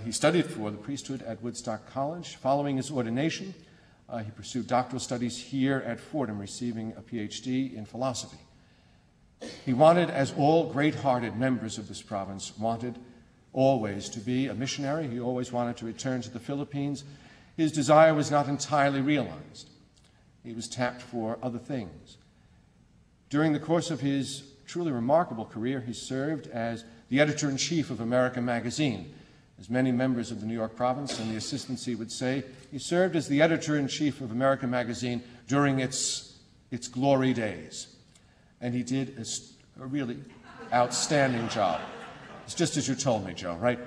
He studied for the priesthood at Woodstock College. Following his ordination, he pursued doctoral studies here at Fordham, receiving a PhD in philosophy. He wanted, as all great-hearted members of this province wanted, always to be a missionary. He always wanted to return to the Philippines. His desire was not entirely realized. He was tapped for other things. During the course of his truly remarkable career, he served as the editor-in-chief of America magazine. As many members of the New York province and the assistancy would say, he served as the editor-in-chief of America magazine during its glory days. And he did a really outstanding job. It's just as you told me, Joe, right?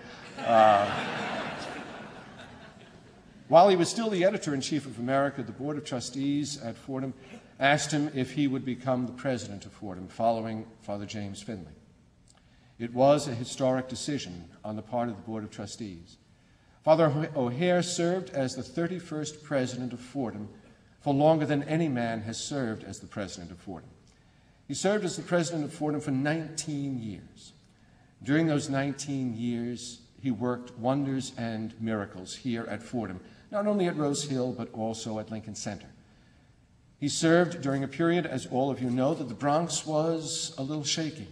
While he was still the editor-in-chief of America, the Board of Trustees at Fordham asked him if he would become the president of Fordham, following Father James Finley. It was a historic decision on the part of the Board of Trustees. Father O'Hare served as the 31st president of Fordham for longer than any man has served as the president of Fordham. He served as the president of Fordham for 19 years. During those 19 years, he worked wonders and miracles here at Fordham, not only at Rose Hill, but also at Lincoln Center. He served during a period, as all of you know, that the Bronx was a little shaky.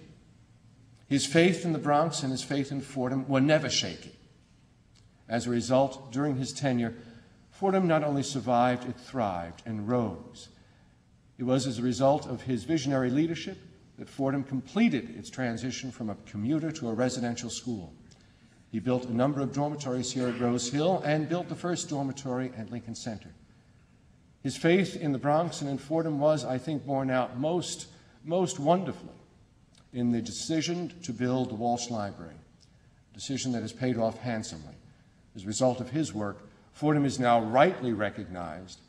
His faith in the Bronx and his faith in Fordham were never shaky. As a result, during his tenure, Fordham not only survived, it thrived and rose. It was as a result of his visionary leadership that Fordham completed its transition from a commuter to a residential school. He built a number of dormitories here at Rose Hill and built the first dormitory at Lincoln Center. His faith in the Bronx and in Fordham was, I think, borne out most wonderfully in the decision to build the Walsh Library, a decision that has paid off handsomely. As a result of his work, Fordham is now rightly recognized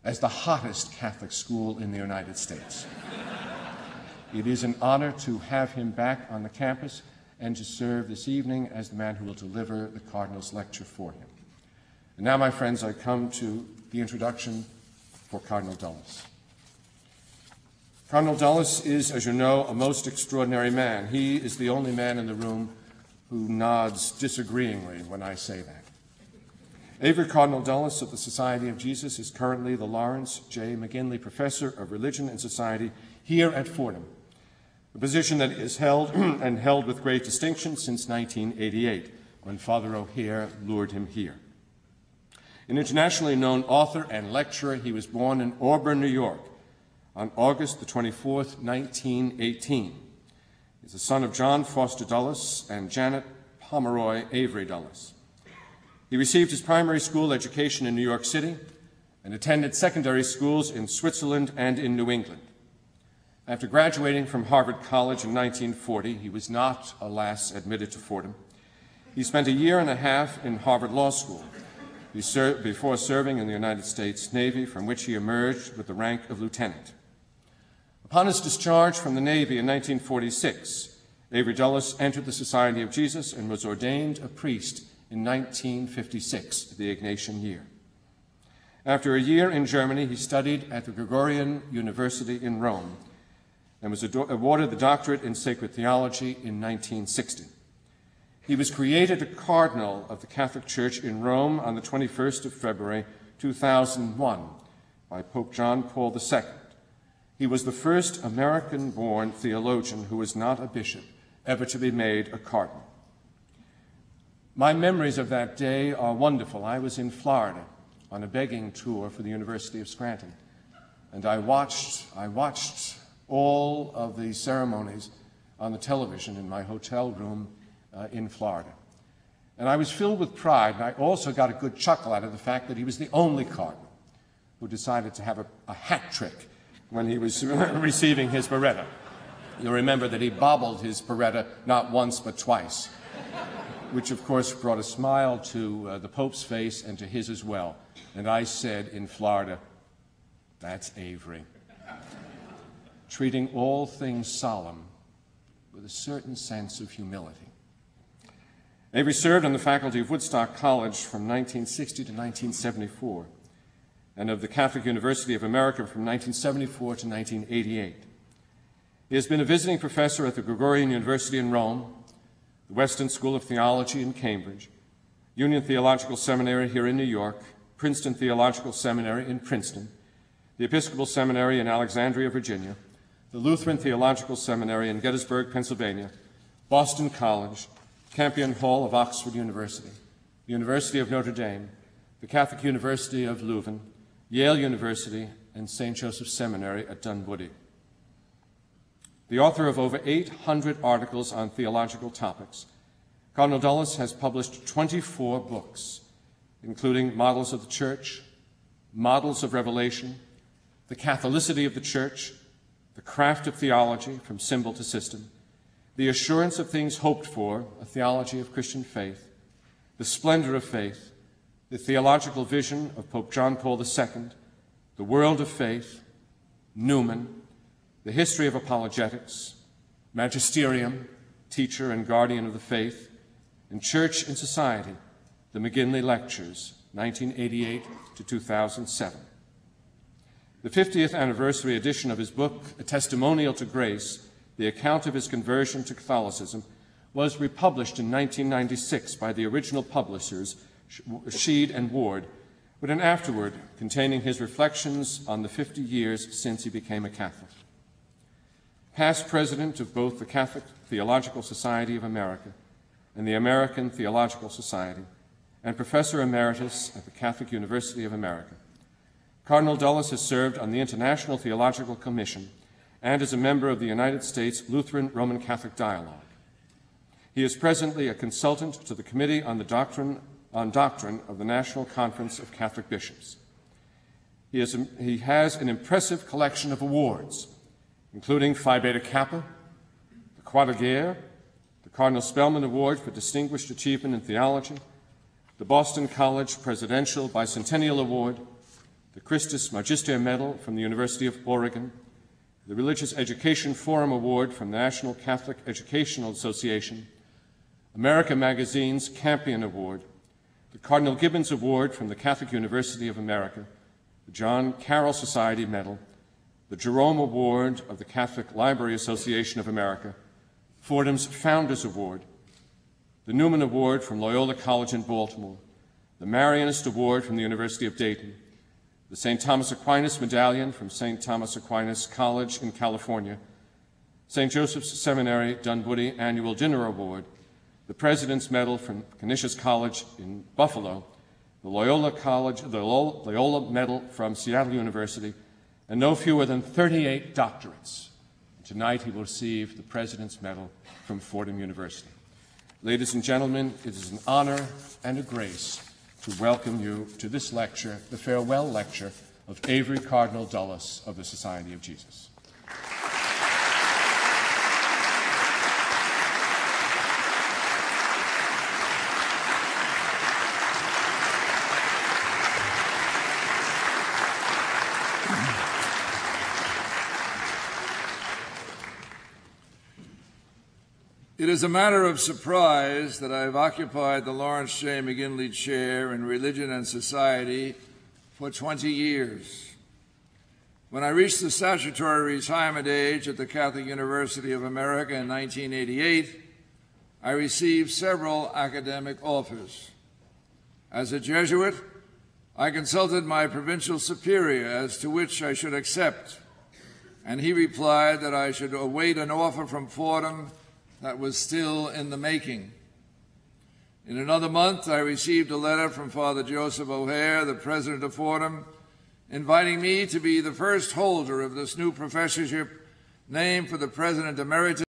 as the hottest Catholic school in the United States. It is an honor to have him back on the campus and to serve this evening as the man who will deliver the Cardinal's lecture for him. And now, my friends, I come to the introduction for Cardinal Dulles. Cardinal Dulles is, as you know, a most extraordinary man. He is the only man in the room who nods disagreeingly when I say that. Avery Cardinal Dulles of the Society of Jesus is currently the Laurence J. McGinley Professor of Religion and Society here at Fordham, a position that is held and held with great distinction since 1988, when Father O'Hare lured him here. An internationally known author and lecturer, he was born in Auburn, New York, on August the 24th, 1918. He's the son of John Foster Dulles and Janet Pomeroy Avery Dulles. He received his primary school education in New York City and attended secondary schools in Switzerland and in New England. After graduating from Harvard College in 1940, he was not, alas, admitted to Fordham. He spent a year and a half in Harvard Law School before serving in the United States Navy, from which he emerged with the rank of lieutenant. Upon his discharge from the Navy in 1946, Avery Dulles entered the Society of Jesus and was ordained a priest in 1956, the Ignatian year. After a year in Germany, he studied at the Gregorian University in Rome and was awarded the doctorate in sacred theology in 1960. He was created a cardinal of the Catholic Church in Rome on the 21st of February, 2001, by Pope John Paul II. He was the first American-born theologian who was not a bishop ever to be made a cardinal. My memories of that day are wonderful. I was in Florida on a begging tour for the University of Scranton, and I watched all of the ceremonies on the television in my hotel room in Florida. And I was filled with pride, and I also got a good chuckle out of the fact that he was the only cardinal who decided to have a hat trick when he was receiving his biretta. You'll remember that he bobbled his biretta not once but twice, which of course brought a smile to the Pope's face and to his as well. And I said in Florida, "That's Avery," treating all things solemn with a certain sense of humility. Avery served on the faculty of Woodstock College from 1960 to 1974, and of the Catholic University of America from 1974 to 1988. He has been a visiting professor at the Gregorian University in Rome, the Weston School of Theology in Cambridge, Union Theological Seminary here in New York, Princeton Theological Seminary in Princeton, the Episcopal Seminary in Alexandria, Virginia, the Lutheran Theological Seminary in Gettysburg, Pennsylvania, Boston College, Campion Hall of Oxford University, the University of Notre Dame, the Catholic University of Leuven, Yale University, and St. Joseph's Seminary at Dunwoody. The author of over 800 articles on theological topics, Cardinal Dulles has published 24 books, including Models of the Church, Models of Revelation, The Catholicity of the Church, The Craft of Theology, From Symbol to System, The Assurance of Things Hoped For, A Theology of Christian Faith, The Splendor of Faith, The Theological Vision of Pope John Paul II, The World of Faith, Newman, The History of Apologetics, Magisterium, Teacher and Guardian of the Faith, and Church in Society, The McGinley Lectures, 1988 to 2007. The 50th anniversary edition of his book, A Testimonial to Grace, the account of his conversion to Catholicism, was republished in 1996 by the original publishers, Sheed and Ward, with an afterword containing his reflections on the 50 years since he became a Catholic. Past president of both the Catholic Theological Society of America and the American Theological Society, and professor emeritus at the Catholic University of America, Cardinal Dulles has served on the International Theological Commission and is a member of the United States Lutheran Roman Catholic Dialogue. He is presently a consultant to the Committee on Doctrine of the National Conference of Catholic Bishops. He has an impressive collection of awards, including Phi Beta Kappa, the Croix de Guerre, the Cardinal Spellman Award for Distinguished Achievement in Theology, the Boston College Presidential Bicentennial Award, the Christus Magister Medal from the University of Oregon, the Religious Education Forum Award from the National Catholic Educational Association, America Magazine's Campion Award, the Cardinal Gibbons Award from the Catholic University of America, the John Carroll Society Medal, the Jerome Award of the Catholic Library Association of America, Fordham's Founders Award, the Newman Award from Loyola College in Baltimore, the Marianist Award from the University of Dayton, the St. Thomas Aquinas Medallion from St. Thomas Aquinas College in California, St. Joseph's Seminary Dunwoody Annual Dinner Award, the President's Medal from Canisius College in Buffalo, the Loyola Medal from Seattle University, and no fewer than 38 doctorates. Tonight he will receive the President's Medal from Fordham University. Ladies and gentlemen, it is an honor and a grace to welcome you to this lecture, the farewell lecture of Avery Cardinal Dulles of the Society of Jesus. It is a matter of surprise that I have occupied the Laurence J. McGinley Chair in Religion and Society for 20 years. When I reached the statutory retirement age at the Catholic University of America in 1988, I received several academic offers. As a Jesuit, I consulted my provincial superior as to which I should accept, and he replied that I should await an offer from Fordham that was still in the making. In another month, I received a letter from Father Joseph O'Hare, the president of Fordham, inviting me to be the first holder of this new professorship named for the president emeritus